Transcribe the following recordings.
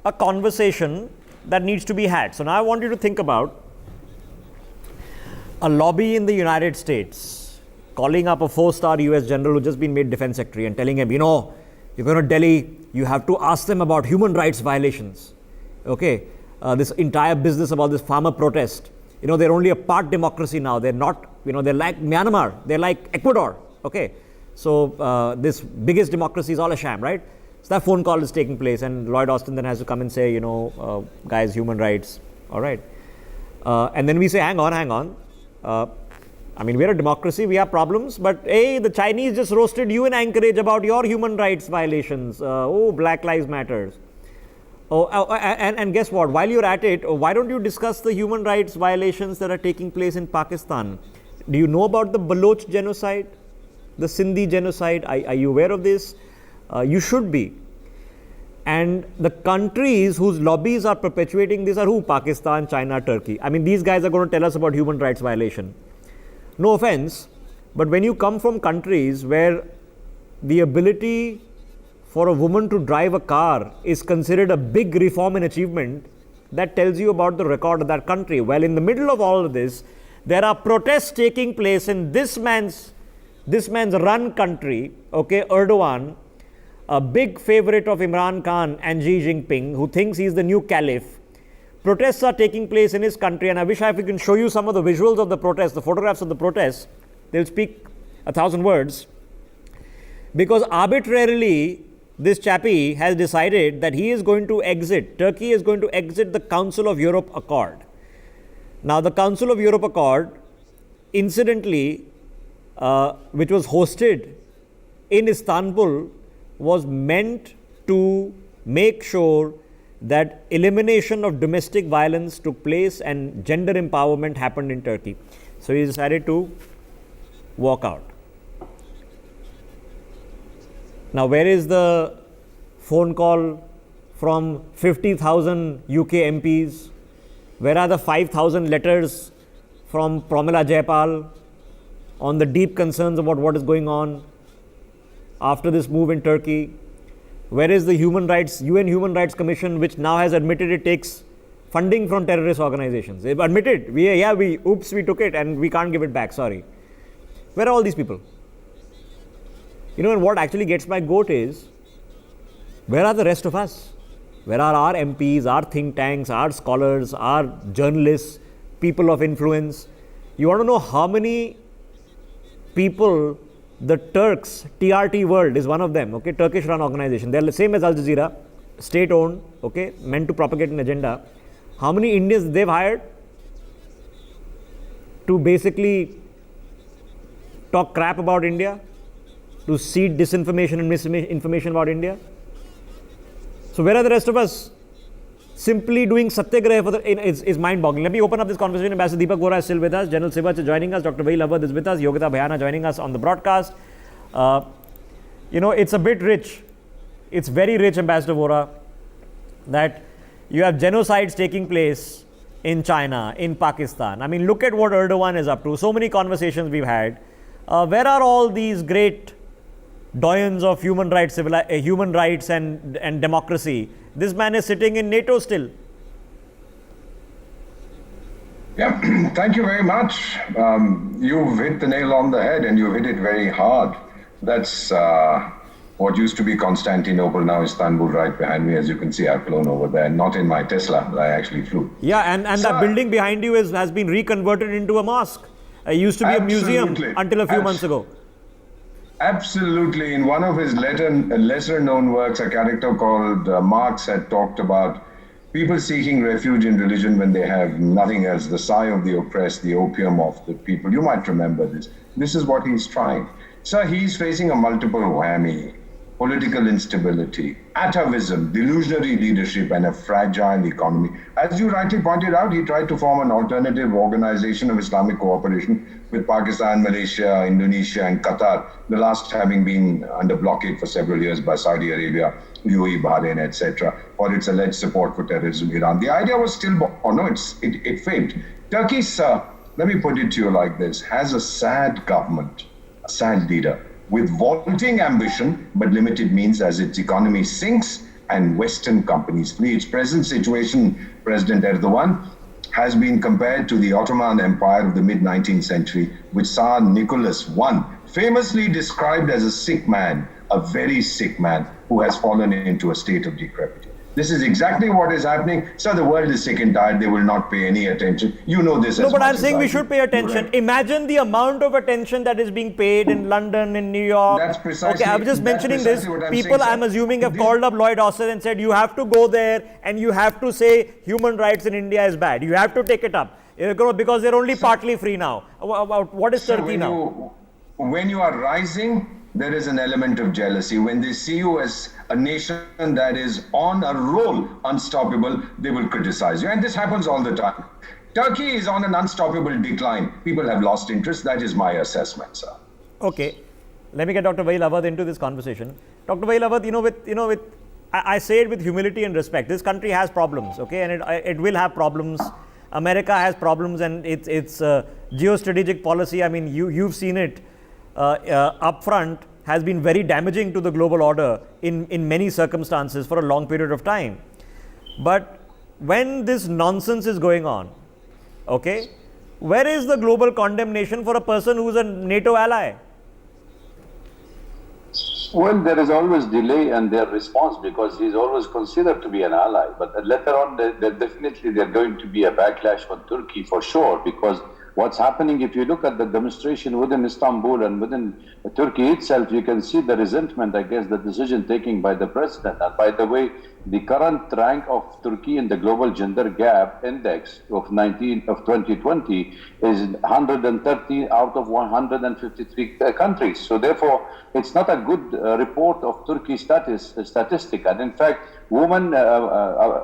a conversation that needs to be had. So now I want you to think about a lobby in the United States calling up a 4-star US general who just been made defense secretary and telling him, you know, you're going to Delhi, you have to ask them about human rights violations. Okay, this entire business about this farmer protest, you know, they're only a part democracy now. They're not, you know, they're like Myanmar, they're like Ecuador. Okay, so this biggest democracy is all a sham, right? So that phone call is taking place, and Lloyd Austin then has to come and say, you know, guys, human rights, all right. And then we say, hang on. I mean, we're a democracy, we have problems, but hey, the Chinese just roasted you in Anchorage about your human rights violations. Black Lives Matters. And guess what? While you're at it, why don't you discuss the human rights violations that are taking place in Pakistan? Do you know about the Baloch genocide, the Sindhi genocide? Are you aware of this? You should be. And the countries whose lobbies are perpetuating this are who? Pakistan, China, Turkey. I mean, these guys are going to tell us about human rights violation. No offense, but when you come from countries where the ability for a woman to drive a car is considered a big reform and achievement, that tells you about the record of that country. Well, in the middle of all of this, there are protests taking place in this man's run country, okay, Erdogan, a big favorite of Imran Khan and Xi Jinping, who thinks he's the new caliph. Protests are taking place in his country, and I wish I can show you some of the visuals of the protests, the photographs of the protests. They'll speak 1,000 words. Because arbitrarily, this chappie has decided that he is going to exit, Turkey is going to exit the Council of Europe Accord. Now, the Council of Europe Accord, incidentally, which was hosted in Istanbul, was meant to make sure that elimination of domestic violence took place and gender empowerment happened in Turkey. So he decided to walk out. Now, where is the phone call from 50,000 UK MPs? Where are the 5,000 letters from Pramila Jayapal on the deep concerns about what is going on after this move in Turkey? Where is the UN Human Rights Commission, which now has admitted it takes funding from terrorist organizations? They've admitted, we took it and we can't give it back, sorry. Where are all these people? You know, and what actually gets my goat is, where are the rest of us? Where are our MPs, our think tanks, our scholars, our journalists, people of influence? You want to know how many people the Turks, TRT World is one of them, okay, Turkish run organization. They're the same as Al Jazeera, state owned, okay, meant to propagate an agenda. How many Indians they've hired to basically talk crap about India, to seed disinformation and misinformation about India? So where are the rest of us? Simply doing satyagraha is mind-boggling. Let me open up this conversation. Ambassador Deepak Vora is still with us. General Sivach is joining us. Dr. Vaheel Awadh is with us. Yogita Bhayana joining us on the broadcast. You know, it's a bit rich. It's very rich, Ambassador Vora, that you have genocides taking place in China, in Pakistan. I mean, look at what Erdogan is up to. So many conversations we've had. Where are all these great doyens of human rights and democracy? This man is sitting in NATO still. Yeah, thank you very much. You've hit the nail on the head and you've hit it very hard. That's what used to be Constantinople, now Istanbul, right behind me. As you can see, I've flown over there, not in my Tesla, but I actually flew. Yeah, and that building behind you has been reconverted into a mosque. It used to be a museum until a few months ago. Absolutely. In one of his lesser known works, a character called Marx had talked about people seeking refuge in religion when they have nothing else, the sigh of the oppressed, the opium of the people. You might remember this. This is what he's trying. Sir, he's facing a multiple whammy: political instability, atavism, delusionary leadership, and a fragile economy. As you rightly pointed out, he tried to form an alternative organization of Islamic cooperation with Pakistan, Malaysia, Indonesia, and Qatar, the last having been under blockade for several years by Saudi Arabia, UAE, Bahrain, etc., for its alleged support for terrorism in Iran. The idea was still born. No, it failed. Turkey, sir, let me put it to you like this, has a sad government, a sad leader, with vaulting ambition but limited means as its economy sinks and Western companies flee. Its present situation, President Erdogan, has been compared to the Ottoman Empire of the mid-19th century, which Tsar Nicholas I famously described as a sick man, a very sick man who has fallen into a state of decrepitude. This is exactly what is happening. So the world is sick and tired. They will not pay any attention. You know this. No, as but much I'm as saying I we do. should pay attention. Right. Imagine the amount of attention that is being paid in London, in New York. That's precisely. Okay, I'm just that's mentioning this. precisely what I'm People, saying, I'm sir. assuming, have This- called up Lloyd Austin and said, you have to go there and you have to say human rights in India is bad. You have to take it up. Because they're only partly free now. What is So Turkey now? when you are rising, there is an element of jealousy. When they see you as a nation that is on a roll, unstoppable, they will criticize you. And this happens all the time. Turkey is on an unstoppable decline. People have lost interest. That is my assessment, sir. Okay, let me get Dr. Wahil Awadh into this conversation. Dr. Wahil Awadh, I say it with humility and respect. This country has problems, okay, and it will have problems. America has problems, and its geostrategic policy. I mean, you've seen it up front, has been very damaging to the global order in many circumstances for a long period of time. But when this nonsense is going on, okay, where is the global condemnation for a person who is a NATO ally? Well, there is always delay in their response because he is always considered to be an ally. But later on, definitely they're going to be a backlash on Turkey for sure, because what's happening, if you look at the demonstration within Istanbul and within Turkey itself, you can see the resentment against the decision taken by the president. And by the way, the current rank of Turkey in the global gender gap index of 2020 is 130 out of 153 countries. So therefore, it's not a good report of Turkey statistic. And in fact, women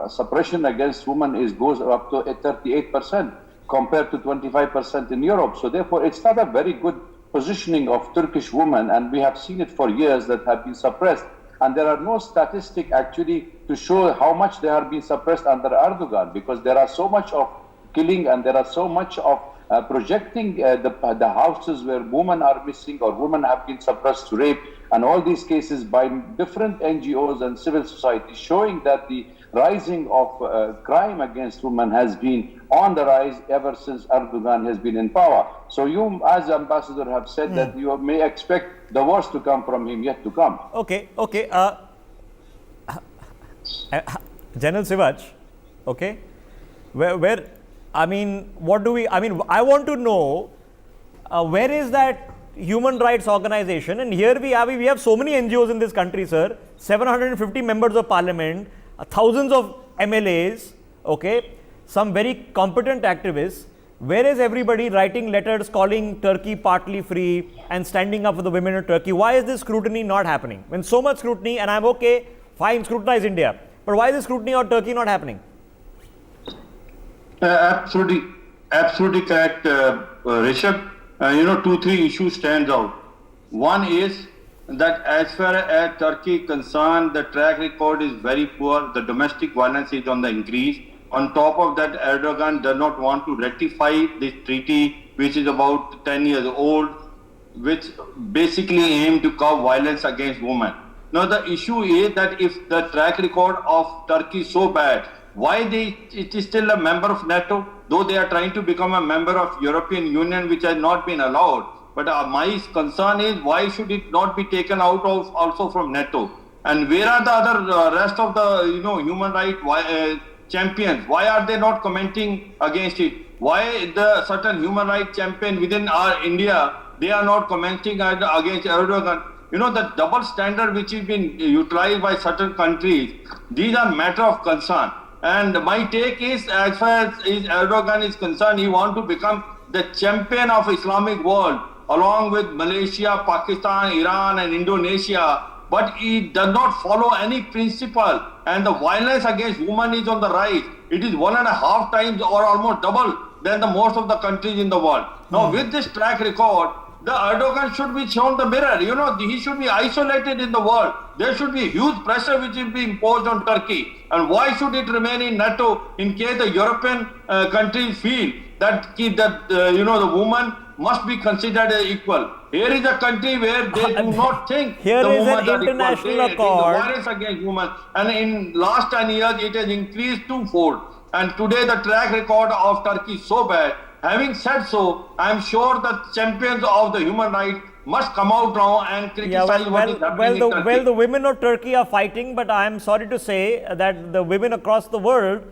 suppression against women goes up to 38%. Compared to 25% in Europe. So therefore, it's not a very good positioning of Turkish women, and we have seen it for years that have been suppressed. And there are no statistics actually to show how much they are being suppressed under Erdogan, because there are so much of killing and there are so much of projecting the houses where women are missing or women have been suppressed to rape, and all these cases by different NGOs and civil society showing that the rising of crime against women has been on the rise ever since Erdogan has been in power. So you, as ambassador, have said that you may expect the worst to come from him yet to come. Okay. General Sivach, okay, where I mean, I want to know where is that human rights organization? And here we have so many NGOs in this country, sir, 750 members of parliament, thousands of MLAs, okay, some very competent activists. Where is everybody writing letters calling Turkey partly free and standing up for the women of Turkey? Why is this scrutiny not happening? When so much scrutiny, and I'm okay, fine, scrutinize India, but why is this scrutiny on Turkey not happening? Absolutely correct, Rishabh. 2-3 issues stands out. One is that as far as Turkey is concerned, the track record is very poor. The domestic violence is on the increase. On top of that, Erdogan does not want to ratify this treaty, which is about 10 years old, which basically aims to curb violence against women. Now, the issue is that if the track record of Turkey is so bad, why it is still a member of NATO, though they are trying to become a member of European Union, which has not been allowed. But my concern is, why should it not be taken out of also from NATO? And where are the other rest of the human rights champions? Why are they not commenting against it? Why the certain human rights champion within our India, they are not commenting against Erdogan? The double standard which is being utilized by certain countries, these are matter of concern. And my take is, as far as Erdogan is concerned, he wants to become the champion of Islamic world, along with Malaysia, Pakistan, Iran and Indonesia. But he does not follow any principle, and the violence against women is on the rise. It is 1.5 times or almost double than the most of the countries in the world. Now, with this track record, the Erdogan should be shown the mirror. He should be isolated in the world. There should be huge pressure which will be imposed on Turkey. And why should it remain in NATO in case the European countries feel that the woman must be considered equal? Here is a country where they do not think Here the is an women are equal. international They think accord. the violence against women, and in last 10 years it has increased twofold. And today the track record of Turkey is so bad. Having said so, I am sure the champions of the human rights must come out now and criticize what is happening in Turkey. The women of Turkey are fighting, but I am sorry to say that the women across the world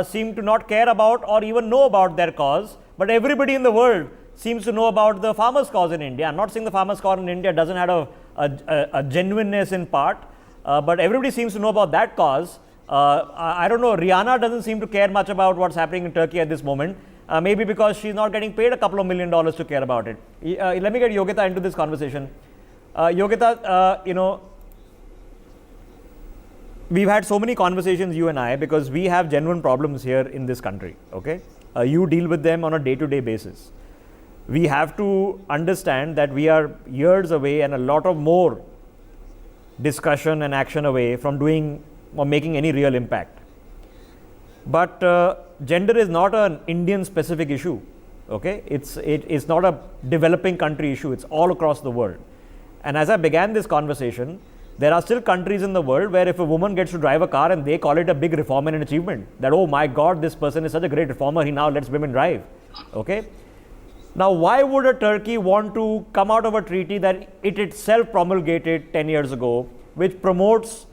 seem to not care about or even know about their cause. But everybody in the world seems to know about the farmers' cause in India. I'm not saying the farmers' cause in India doesn't have a genuineness in part, but everybody seems to know about that cause. I don't know, Rihanna doesn't seem to care much about what's happening in Turkey at this moment. Maybe because she's not getting paid a couple of $1 million to care about it. Let me get Yogita into this conversation. Yogita, we've had so many conversations, you and I, because we have genuine problems here in this country. Okay, you deal with them on a day-to-day basis. We have to understand that we are years away and a lot of more discussion and action away from doing or making any real impact. But gender is not an Indian specific issue. Okay, it's not a developing country issue. It's all across the world. And as I began this conversation, there are still countries in the world where if a woman gets to drive a car and they call it a big reform and an achievement, that, oh my God, this person is such a great reformer, he now lets women drive. Okay. Now, why would a Turkey want to come out of a treaty that it itself promulgated 10 years ago, which promotes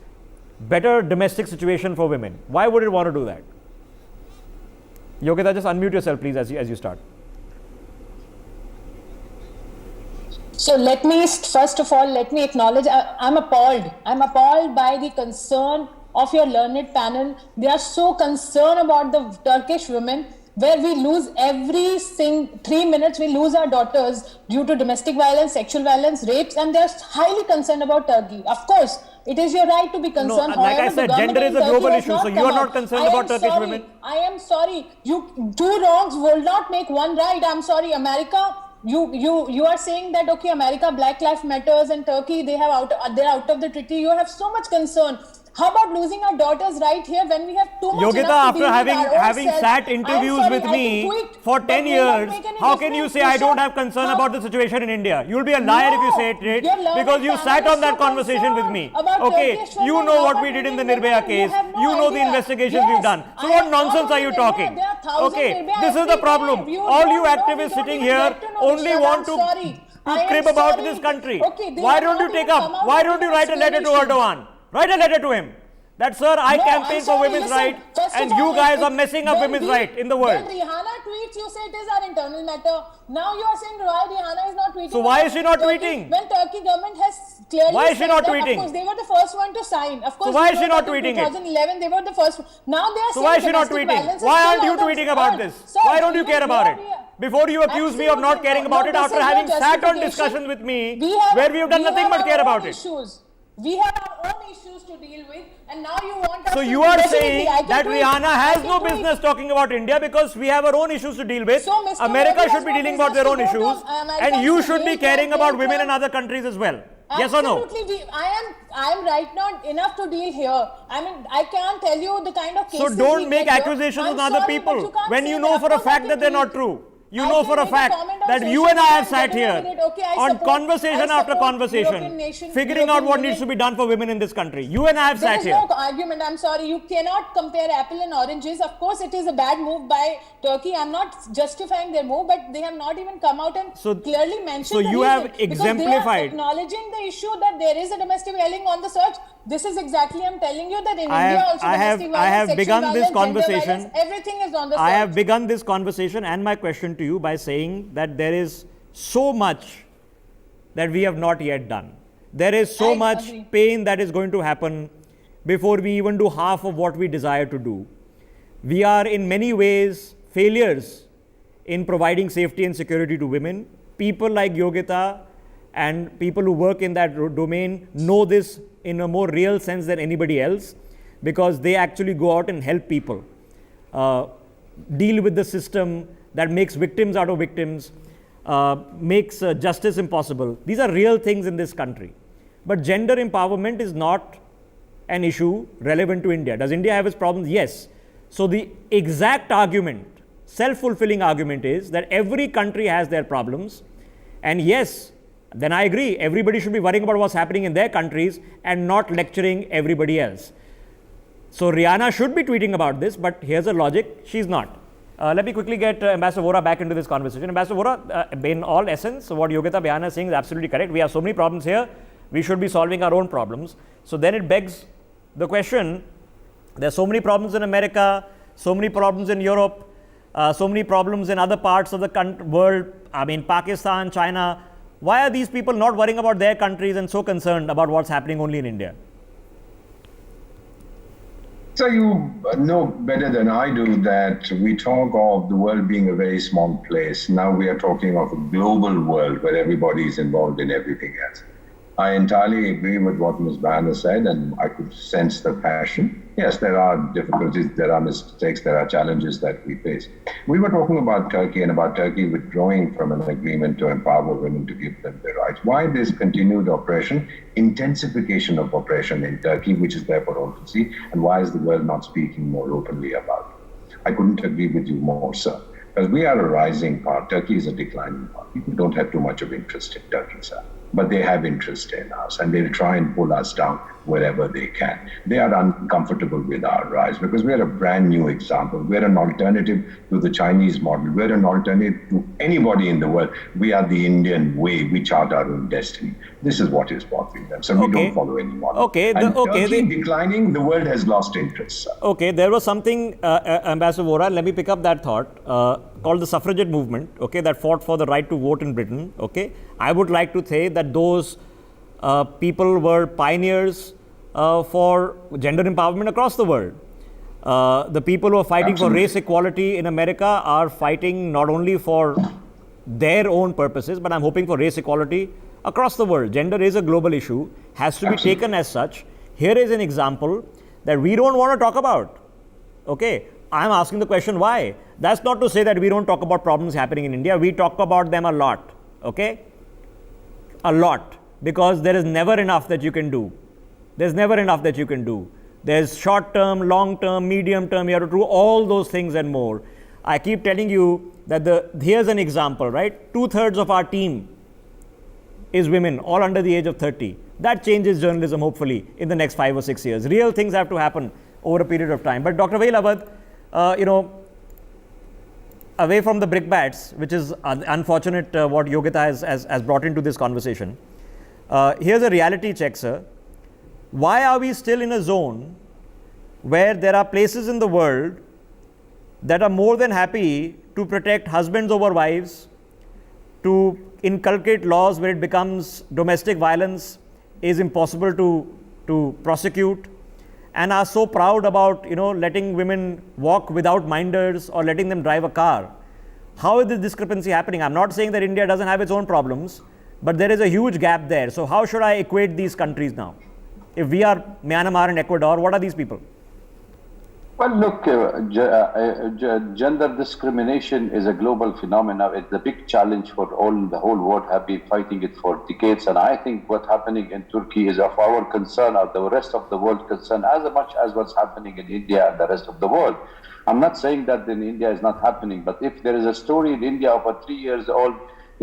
better domestic situation for women? Why would it want to do that? Yogita, just unmute yourself, please, as you start. So let me, first of all, let me acknowledge, I'm appalled. I'm appalled by the concern of your learned panel. They are so concerned about the Turkish women, where we lose every 3 minutes, we lose our daughters due to domestic violence, sexual violence, rapes, and they're highly concerned about Turkey. Of course, it is your right to be concerned. No, like I said, gender is a global issue, so you are not concerned about Turkish women. I am sorry. Two wrongs will not make one right. I'm sorry, America. You are saying that, okay, America, Black Lives Matters, and Turkey, they're out of the treaty. You have so much concern. How about losing our daughters right here when we have too much? Yogita, after having sat interviews with me for 10 years, how can you say I don't have concern about the situation in India? You'll be a liar if you say it, because you sat on that conversation with me. Okay, you know what we did in the Nirbhaya case. You know the investigations we've done. So what nonsense are you talking? Okay, this is the problem. All you activists sitting here only want to crib about this country. Why don't you take up? Why don't you write a letter to Erdogan? Write a letter to him that, sir, I campaign for women's rights and you guys are messing up women's rights in the world. When Rihanna tweets, you say it is our internal matter. Now you are saying Rihanna is not tweeting. So why is she not tweeting? When Turkey government has clearly why is she not tweeting? Of course, they were the first one to sign. Of course, so why is she not tweeting it? 2011, they were the first. Now they are so why is she not tweeting? Why aren't you tweeting about this? Sir, why don't you care about it? Before you accuse me of not caring about it after having sat on discussions with me where we have done nothing but care about it. We have our own issues to deal with, and now you want us so to... you are saying that Rihanna has no business talking about India because we have our own issues to deal with. So America should be dealing about their own issues, and you should be caring about women in other countries as well. Yes or no? Absolutely. I am right now enough to deal here. I mean, I can't tell you the kind of cases... So don't make accusations on other people when you know for a fact that they're not true. You know for a fact that you and I have sat here on conversation after conversation, figuring out what needs to be done for women in this country. You and I have sat here. There is no argument. I'm sorry. You cannot compare apple and oranges. Of course, it is a bad move by Turkey. I'm not justifying their move, but they have not even come out and clearly mentioned the reason. So you have exemplified. They are acknowledging the issue that there is a domestic violence on the search. This is exactly, I'm telling you, that in India also domestic violence, I have begun violence, this conversation. Violence, everything is on the search. I have begun this conversation and my question to you by saying that there is so much that we have not yet done. There is so much pain that is going to happen before we even do half of what we desire to do. We are in many ways failures in providing safety and security to women. People like Yogita and people who work in that domain know this in a more real sense than anybody else, because they actually go out and help people deal with the system that makes victims out of victims, makes justice impossible. These are real things in this country. But gender empowerment is not an issue relevant to India. Does India have its problems? Yes. So the exact argument, self-fulfilling argument, is that every country has their problems. And yes, then I agree. Everybody should be worrying about what's happening in their countries and not lecturing everybody else. So Rihanna should be tweeting about this, but here's the logic, she's not. Let me quickly get Ambassador Vora back into this conversation. Ambassador Vora, in all essence, what Yogita Behan is saying is absolutely correct. We have so many problems here, we should be solving our own problems. So then it begs the question, there's so many problems in America, so many problems in Europe, so many problems in other parts of the world, I mean Pakistan, China. Why are these people not worrying about their countries and so concerned about what's happening only in India? So you know better than I do that we talk of the world being a very small place. Now we are talking of a global world where everybody is involved in everything else. I entirely agree with what Ms. Behan said, and I could sense the passion. Yes, there are difficulties, there are mistakes, there are challenges that we face. We were talking about Turkey and about Turkey withdrawing from an agreement to empower women to give them their rights. Why this continued oppression, intensification of oppression in Turkey, which is there for all to see, and why is the world not speaking more openly about it? I couldn't agree with you more, sir. Because we are a rising part. Turkey is a declining part. People don't have too much of interest in Turkey, sir. But they have interest in us, and they'll try and pull us down wherever they can. They are uncomfortable with our rise because we're a brand new example. We're an alternative to the Chinese model. We're an alternative to anybody in the world. We are the Indian way. We chart our own destiny. This is what is bothering them. So we don't follow any model. Turkey declining, the world has lost interest, sir. Okay, there was something, Ambassador Vora, let me pick up that thought, called the suffragette movement, okay, that fought for the right to vote in Britain, okay. I would like to say that those people were pioneers for gender empowerment across the world. The people who are fighting for race equality in America are fighting not only for their own purposes, but I'm hoping for race equality across the world. Gender is a global issue, has to be taken as such. Here is an example that we don't want to talk about, okay. I'm asking the question why. That's not to say that we don't talk about problems happening in India. We talk about them a lot, okay. A lot, because there is never enough that you can do. There's never enough that you can do. There's short term, long term, medium term, you have to do all those things and more. I keep telling you that here's an example, right? 2/3 of our team is women, all under the age of 30. That changes journalism, hopefully, in the next 5 or 6 years. Real things have to happen over a period of time. But Dr. Vaheel Awadh, away from the brickbats, which is unfortunate what Yogita has brought into this conversation, here's a reality check, sir. Why are we still in a zone where there are places in the world that are more than happy to protect husbands over wives, to inculcate laws where it becomes domestic violence is impossible to prosecute, and are so proud about letting women walk without minders or letting them drive a car? How is this discrepancy happening? I'm not saying that India doesn't have its own problems, but there is a huge gap there. So how should I equate these countries now? If we are Myanmar and Ecuador, what are these people? Well, look, gender discrimination is a global phenomenon. It's a big challenge for the whole world. Have been fighting it for decades, and I think what's happening in Turkey is of our concern, or the rest of the world concern, as much as what's happening in India and the rest of the world. I'm not saying that in India is not happening, but if there is a story in India of a 3-year-old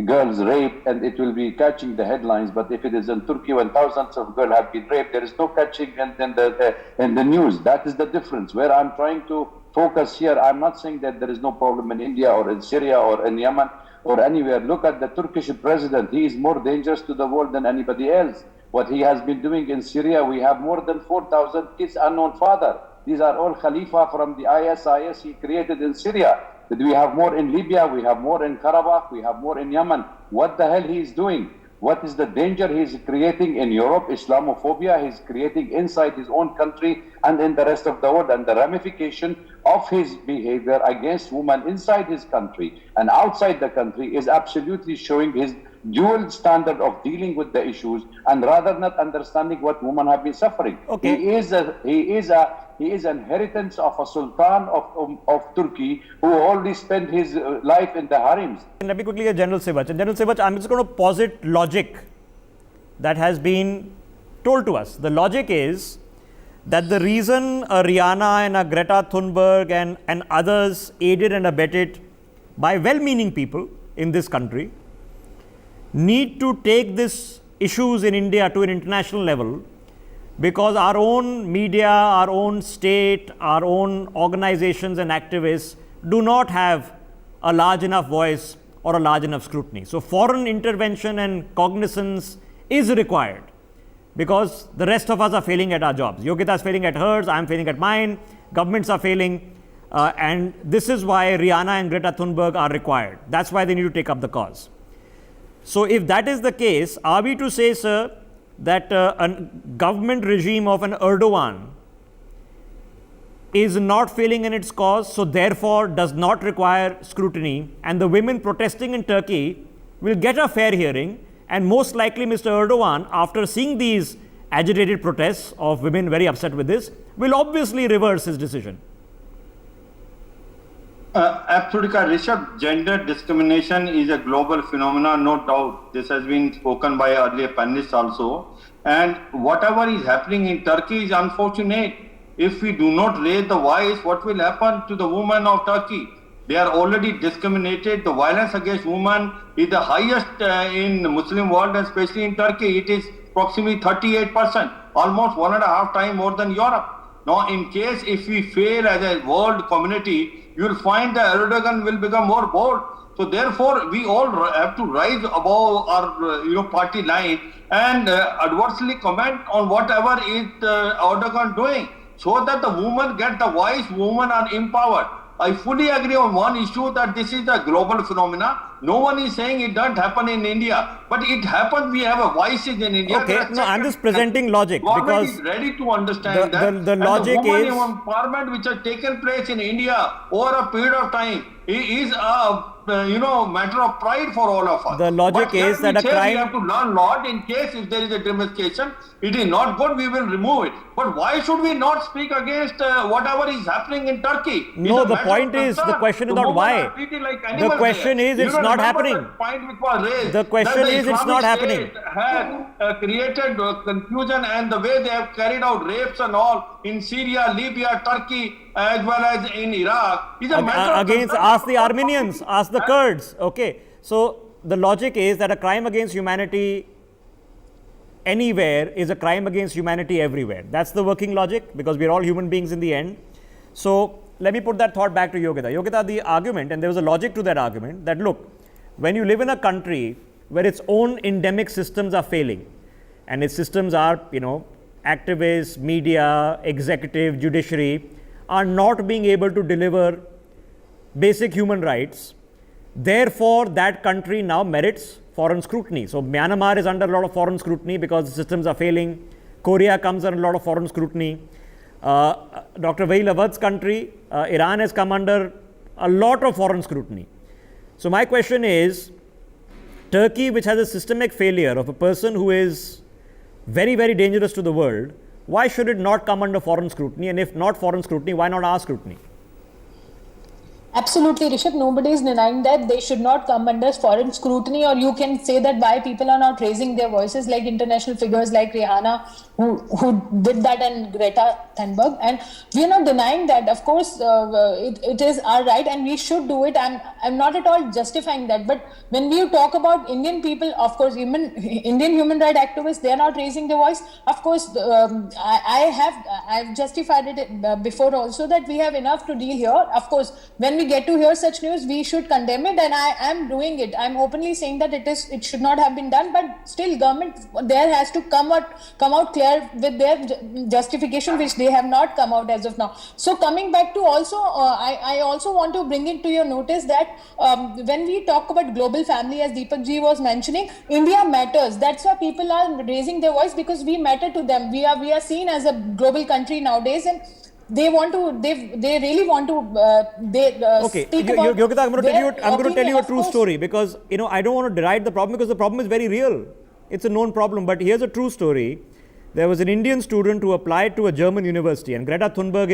girls raped, and it will be catching the headlines. But if it is in Turkey, when thousands of girls have been raped, there is no catching in the news. That is the difference. Where I'm trying to focus here, I'm not saying that there is no problem in India or in Syria or in Yemen or anywhere. Look at the Turkish president. He is more dangerous to the world than anybody else. What he has been doing in Syria, we have more than 4,000 kids unknown father. These are all Khalifa from the ISIS he created in Syria. We have more in Libya, we have more in Karabakh, we have more in Yemen. What the hell he is doing? What is the danger he is creating in Europe? Islamophobia he is creating inside his own country and in the rest of the world. And the ramification of his behavior against women inside his country and outside the country is absolutely showing his dual standard of dealing with the issues, and rather not understanding what women have been suffering. Okay. He is an inheritance of a sultan of Turkey who only spent his life in the harems. Let me quickly get General Sivach. And General Sivach, I'm just going to posit logic that has been told to us. The logic is that the reason a Rihanna and a Greta Thunberg and others aided and abetted by well-meaning people in this country need to take these issues in India to an international level, because our own media, our own state, our own organizations and activists do not have a large enough voice or a large enough scrutiny. So foreign intervention and cognizance is required, because the rest of us are failing at our jobs. Yogita is failing at hers, I am failing at mine, governments are failing, and this is why Rihanna and Greta Thunberg are required. That's why they need to take up the cause. So if that is the case, are we to say, sir, that a government regime of an Erdogan is not failing in its cause, so therefore does not require scrutiny, and the women protesting in Turkey will get a fair hearing, and most likely Mr. Erdogan, after seeing these agitated protests of women very upset with this, will obviously reverse his decision? Absolutely, Rishabh. Gender discrimination is a global phenomenon, no doubt. This has been spoken by earlier panelists also. And whatever is happening in Turkey is unfortunate. If we do not raise the voice, what will happen to the women of Turkey? They are already discriminated. The violence against women is the highest in the Muslim world, and especially in Turkey. It is approximately 38%, almost 1.5 times more than Europe. Now, in case if we fail as a world community, you will find that Erdogan will become more bold. So therefore, we all have to rise above our party line and adversely comment on whatever is Erdogan doing, so that the women get the voice, women are empowered. I fully agree on one issue, that this is a global phenomena. No one is saying it doesn't happen in India, but it happens. We have a voices in India. Okay, no, I'm just presenting logic, Government because is ready to understand the logic and the woman is empowerment which has taken place in India over a period of time is a matter of pride for all of us. The logic But is that a we crime. have to learn lot in case if there is a demarcation, it is not good, we will remove it. But why should we not speak against whatever is happening in Turkey? No, It's a the matter point of is, the concern. question is The not women why. are treated like The animals question there. is, it's You not remember happening. the point which was raised, The question that the is, it's not Islamic happening. State had created confusion, and the way they have carried out rapes and all in Syria, Libya, Turkey, as well as in Iraq is a matter of Against, concern. ask the Armenians, ask the Kurds. Okay, so the logic is that a crime against humanity anywhere is a crime against humanity everywhere. That's the working logic, because we're all human beings in the end. So let me put that thought back to Yogita. Yogita, the argument, and there was a logic to that argument, that look, when you live in a country where its own endemic systems are failing, and its systems are, activists, media, executive, judiciary, are not being able to deliver basic human rights, therefore that country now merits foreign scrutiny. So Myanmar is under a lot of foreign scrutiny because the systems are failing. Korea comes under a lot of foreign scrutiny. Dr. Vahil Awad's country, Iran, has come under a lot of foreign scrutiny. So my question is, Turkey, which has a systemic failure of a person who is very, very dangerous to the world, why should it not come under foreign scrutiny? And if not foreign scrutiny, why not our scrutiny? Absolutely, Rishabh. Nobody is denying that they should not come under foreign scrutiny, or you can say that why people are not raising their voices, like international figures like Rihanna, who did that, and Greta Thunberg. And we are not denying that. Of course, it is our right, and we should do it. I'm not at all justifying that. But when we talk about Indian people, of course, Indian human rights activists, they are not raising their voice. Of course, I've justified it before also, that we have enough to deal here. Of course, when we get to hear such news, we should condemn it, and I am doing it. I'm openly saying that it should not have been done, but still government there has to come out clear with their justification, which they have not come out as of now. So coming back to also, I also want to bring it to your notice that when we talk about global family, as Deepak ji was mentioning, India matters. That's why people are raising their voice, because we matter to them. We are seen as a global country nowadays, and they really want to Okay, speak about Yogita, I'm going to tell you a of true course. story, because I don't want to deride the problem, because the problem is very real. It's a known problem, but here's a true story. There was an Indian student who applied to a German university, and Greta Thunberg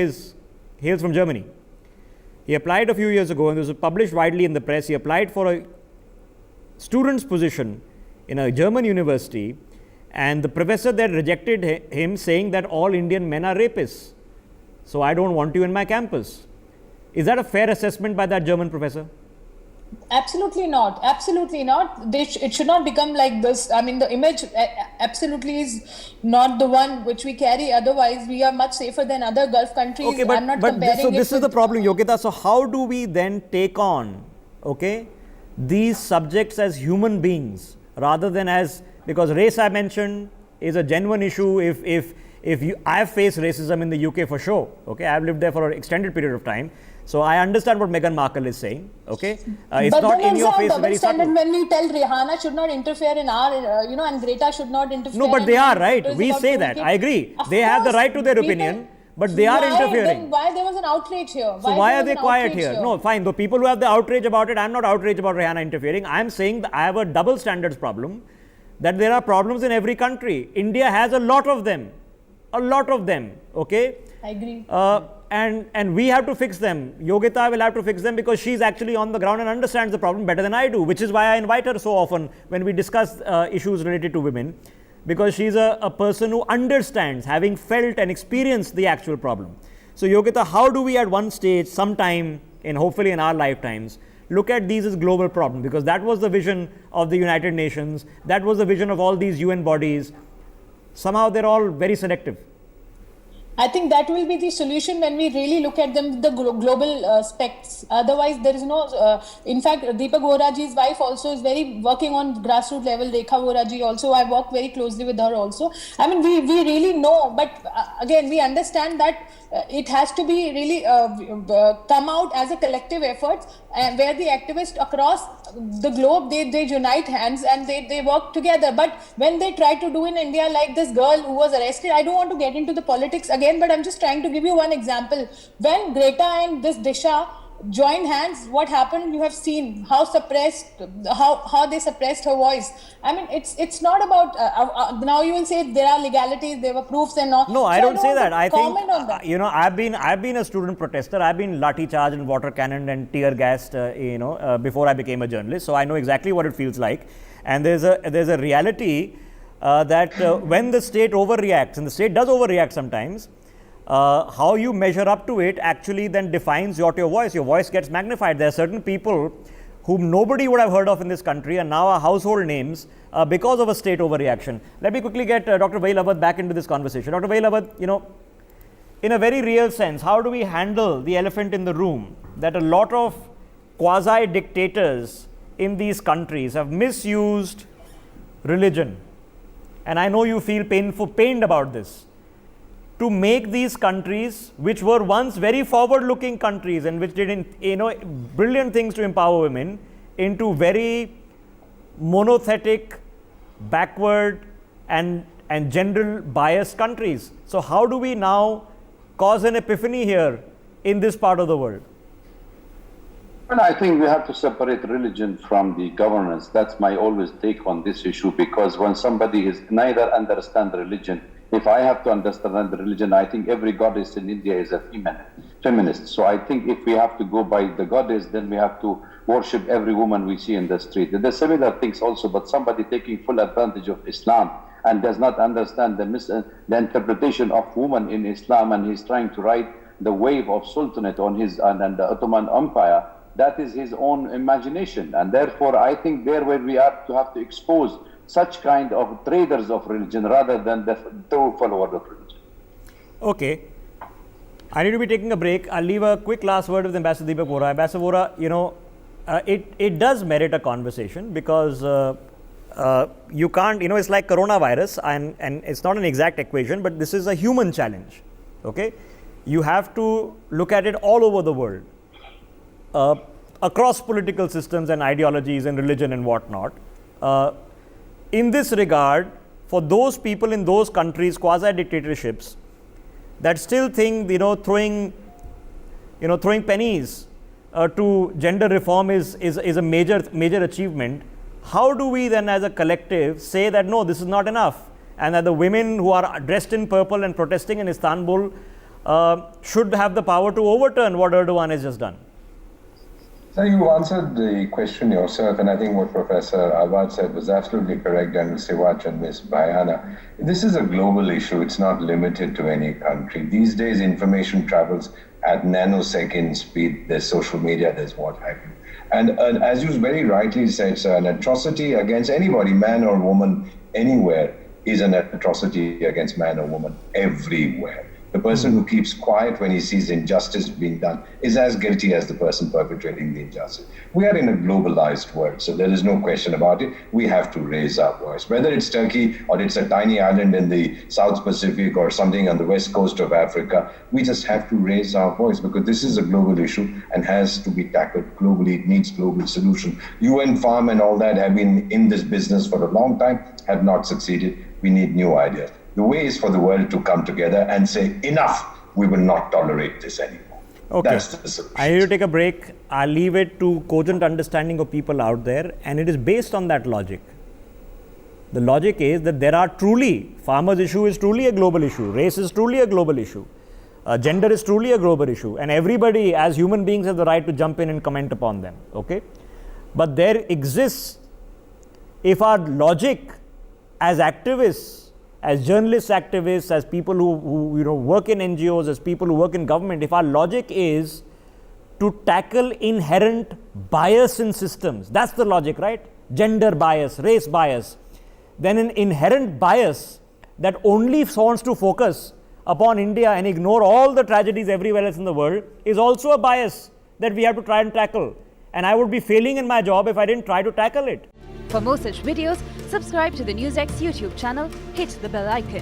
hails from Germany. He applied a few years ago, and this was published widely in the press. He applied for a student's position in a German university, and the professor there rejected him, saying that all Indian men are rapists. So I don't want you in my campus. Is that a fair assessment by that German professor? Absolutely not. Absolutely not. It should not become like this. I mean, the image absolutely is not the one which we carry. Otherwise, we are much safer than other Gulf countries. Okay, I'm not but comparing so it this is with, the problem, Yogita. So how do we then take on, okay, these subjects as human beings rather than as, because race I mentioned is a genuine issue. If you, I have faced racism in the UK for sure. Okay, I have lived there for an extended period of time. So I understand what Meghan Markle is saying. Okay, it's but not then in your face, double very standard subtle. when we tell Rihanna should not interfere in our, and Greta should not interfere. No, but and they are it right. is We about say two that. kids. I agree. Of They have the course, right to their people- opinion, but they are interfering. Then why there was an outrage here? So why are there they was an quiet outrage here? No, fine. The people who have the outrage about it, I'm not outraged about Rihanna interfering. I'm saying that I have a double standards problem, that there are problems in every country. India has a lot of them. A lot of them. Okay? I agree. And we have to fix them. Yogita will have to fix them because she's actually on the ground and understands the problem better than I do, which is why I invite her so often when we discuss issues related to women, because she's a person who understands, having felt and experienced the actual problem. So Yogita, how do we at one stage, sometime in hopefully in our lifetimes, look at these as global problems? Because that was the vision of the United Nations, that was the vision of all these UN bodies. Somehow they're all very selective. I think that will be the solution when we really look at them with the global specs. Otherwise, there is no. In fact, Deepak Vohraji's wife also is very working on grassroots level. Rekha Vohraji also. I work very closely with her also. I mean, we really know, but again, we understand that it has to be really come out as a collective effort, where the activists across the globe they unite hands and they work together. But when they try to do in India, like this girl who was arrested, I don't want to get into the politics again, but I'm just trying to give you one example. When Greta and this Disha joined hands, what happened? You have seen how suppressed, how they suppressed her voice. I mean, it's not about now you will say there are legalities, there were proofs and all. No, I So don't say that. I think comment on that. I've been a student protester. I've been lathi charged and water cannoned and tear gassed. Before I became a journalist, so I know exactly what it feels like. And there's a reality that when the state overreacts, and the state does overreact sometimes. How you measure up to it actually then defines your voice. Your voice gets magnified. There are certain people whom nobody would have heard of in this country and now are household names because of a state overreaction. Let me quickly get Dr. Vaheel Awadh back into this conversation. Dr. Vaheel Awadh, in a very real sense, how do we handle the elephant in the room that a lot of quasi-dictators in these countries have misused religion? And I know you feel pained about this, to make these countries, which were once very forward-looking countries and which did brilliant things to empower women, into very monothetic, backward, and general biased countries. So how do we now cause an epiphany here in this part of the world? Well, I think we have to separate religion from the governance. That's my always take on this issue, because when somebody is neither understand religion, if I have to understand the religion, I think every goddess in India is a feminist. So I think if we have to go by the goddess, then we have to worship every woman we see in the street. There's similar things also, but somebody taking full advantage of Islam and does not understand the interpretation of woman in Islam, and he's trying to ride the wave of sultanate on his and the Ottoman Empire. That is his own imagination, and therefore I think there where we are to have to expose such kind of traders of religion rather than the true followers of religion. Okay. I need to be taking a break. I'll leave a quick last word with Ambassador Deepak Vohra. Ambassador Vohra, it does merit a conversation because you can't, it's like coronavirus and it's not an exact equation, but this is a human challenge. Okay. You have to look at it all over the world, across political systems and ideologies and religion and whatnot. In this regard, for those people in those countries, quasi-dictatorships, that still think, throwing pennies to gender reform is a major achievement. How do we then as a collective say that no, this is not enough, and that the women who are dressed in purple and protesting in Istanbul should have the power to overturn what Erdogan has just done? So you answered the question yourself, and I think what Professor Awadh said was absolutely correct, General Siwach and Ms. Bhayana. This is a global issue. It's not limited to any country. These days, information travels at nanosecond speed. There's social media, there's what have you. And as you very rightly said, sir, an atrocity against anybody, man or woman, anywhere, is an atrocity against man or woman everywhere. The person who keeps quiet when he sees injustice being done is as guilty as the person perpetrating the injustice. We are in a globalized world, so there is no question about it. We have to raise our voice. Whether it's Turkey or it's a tiny island in the South Pacific or something on the west coast of Africa, we just have to raise our voice because this is a global issue and has to be tackled globally. It needs global solution. UN Farm and all that have been in this business for a long time, have not succeeded. We need new ideas. The way is for the world to come together and say, enough, we will not tolerate this anymore. Okay. That's the solution. I need to take a break. I'll leave it to cogent understanding of people out there, and it is based on that logic. The logic is that there are truly, farmers' issue is truly a global issue, race is truly a global issue, gender is truly a global issue, and everybody as human beings have the right to jump in and comment upon them, okay? But there exists, if our logic as activists, as journalists, activists, as people who work in NGOs, as people who work in government, if our logic is to tackle inherent bias in systems, that's the logic, right? Gender bias, race bias, then an inherent bias that only wants to focus upon India and ignore all the tragedies everywhere else in the world is also a bias that we have to try and tackle. And I would be failing in my job if I didn't try to tackle it. For more such videos, subscribe to the NewsX YouTube channel, hit the bell icon.